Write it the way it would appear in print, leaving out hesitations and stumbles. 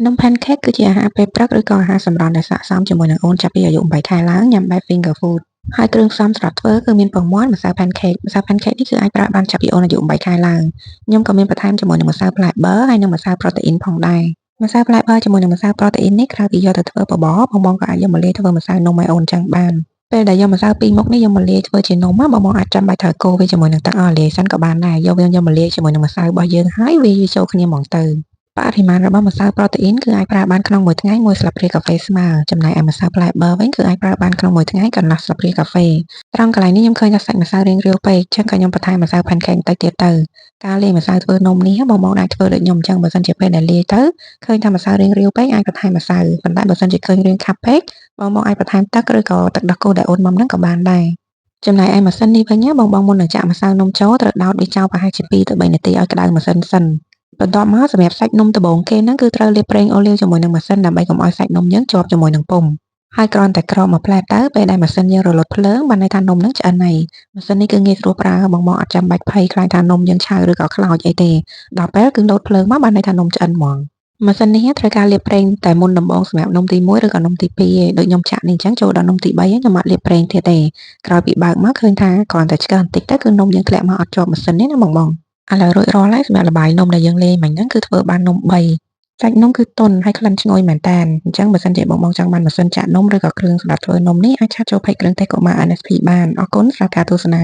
នំ pancake គឺជាអាហារពេលព្រឹកឬក៏អាហារសម្រន់ដែលស័ក្តិសមជាមួយនឹងអូនចាប់ពីអាយុ8ខែឡើងញ៉ាំបែប finger food ហើយគ្រឿងផ្សំសម្រាប់ធ្វើគឺមានពងមាន់ម្សៅ pancake ម្សៅ pancake នេះគឺអាចប្រើបានចាប់ពីអូនអាយុ8ខែឡើងខ្ញុំក៏មានបន្ថែមជាមួយនឹងម្សៅផ្លែប័រហើយនិងម្សៅប្រូតេអ៊ីនផងដែរម្សៅផ្លែប័រជាមួយនឹងម្សៅប្រូតេអ៊ីននេះក្រៅពីយកទៅធ្វើបបរបងក៏អាចយកមកលាយធ្វើម្សៅនំឲ្យអូនចឹងបានពេលដែលយកម្សៅពីរមុខនេះយកមកលាយធ្វើជានំបងអាចចាំបាច់ត្រូវកូរវាជាមួយនឹងទឹកអស់លាយសិនក៏បានដែរយកវាយកមកលាយជាមួយនឹងម្សៅរបស់យើងហើយវាចូលគ្នាហ្មងទៅ បរិមាណរបស់ម្សៅប្រូតេអ៊ីនគឺអាចប្រើបានក្នុងមួយថ្ងៃ1ស្លាបព្រាកាហ្វេស្មើចំណែកឯម្សៅផ្លែប័រវិញគឺអាចប្រើបានក្នុងមួយថ្ងៃកន្លះស្លាបព្រាកាហ្វេត្រង់កន្លែងនេះខ្ញុំឃើញថាសាច់ម្សៅរាងរាវពេកអញ្ចឹងក៏ខ្ញុំបន្ថែមម្សៅ pancake បន្តិចទៀតទៅការលាយម្សៅធ្វើនំនេះបងអាចធ្វើដូចខ្ញុំអញ្ចឹងបើសិនជាពេលដែលលាយទៅឃើញថាម្សៅរាងរាវពេកអាចបន្ថែមម្សៅប៉ុន្តែបើសិនជាឃើញរាងខាប់ពេកបងអាចបន្ថែមទឹកឬក៏ទឹកដោះគោដែលអូនមុំហ្នឹងក៏បានដែរចំណែកឯម៉ាស៊ីននេះវិញបងមុននឹងចាក់ម្សៅនំចូលត្រូវដោតវាចោលប្រហែលជា2ទៅ3នាទីឲ្យក្តៅម៉ាស៊ីនសិន បន្ទាប់មកសម្រាប់សាច់នំដំបូងគេហ្នឹងគឺត្រូវលាបប្រេងអូលីវជាមួយនឹងម៉ាស៊ីនដើម្បីកុំឲ្យសាច់នំយើងជាប់ជាមួយនឹងពុម្ពហើយគ្រាន់តែគ្របមួយផ្លែតទៅពេលដែលម៉ាស៊ីនយើងរលត់ភ្លើងបានន័យថានំហ្នឹងឆ្អិនហើយម៉ាស៊ីននេះគឺងាយស្រួលប្រើបងអត់ចាំបាច់ភ័យខ្លាចថានំយើងឆៅឬក៏ខ្លោចអីទេដល់ពេលគឺលោតភ្លើងមកបានន័យថានំឆ្អិនហ្មងម៉ាស៊ីននេះត្រូវការលាបប្រេងតែមុនដំបូងសម្រាប់នំទី1ឬក៏នំទី2ឯងដូចខ្ញុំចាក់នេះអញ្ចឹងចូលដល់នំទី3ខ្ញុំអត់លាបប្រេងទៀតទេក្រោយពីបើកមកឃើញថាគ្រាន់តែឆ្កឹះបន្តិចទៅគឺនំយើងធ្លាក់មកអត់ជាប់ម៉ាស៊ីនទេណាបង ឥឡូវរួចរាល់ហើយសម្រាប់ល្បាយនំដែលយើងលេងមិញហ្នឹងគឺធ្វើបាននំ3សាច់នំគឺទន់ហើយក្លិនឈ្ងុយមែនតើអញ្ចឹងបើសិនជាបងចង់បានម៉ាស៊ីនចាក់នំឬក៏គ្រឿងសម្រាប់ធ្វើនំនេះអាចឆាតចូលផេកគ្រឿងទេសកុមារ NSP បានអរគុណសម្រាប់ការទស្សនា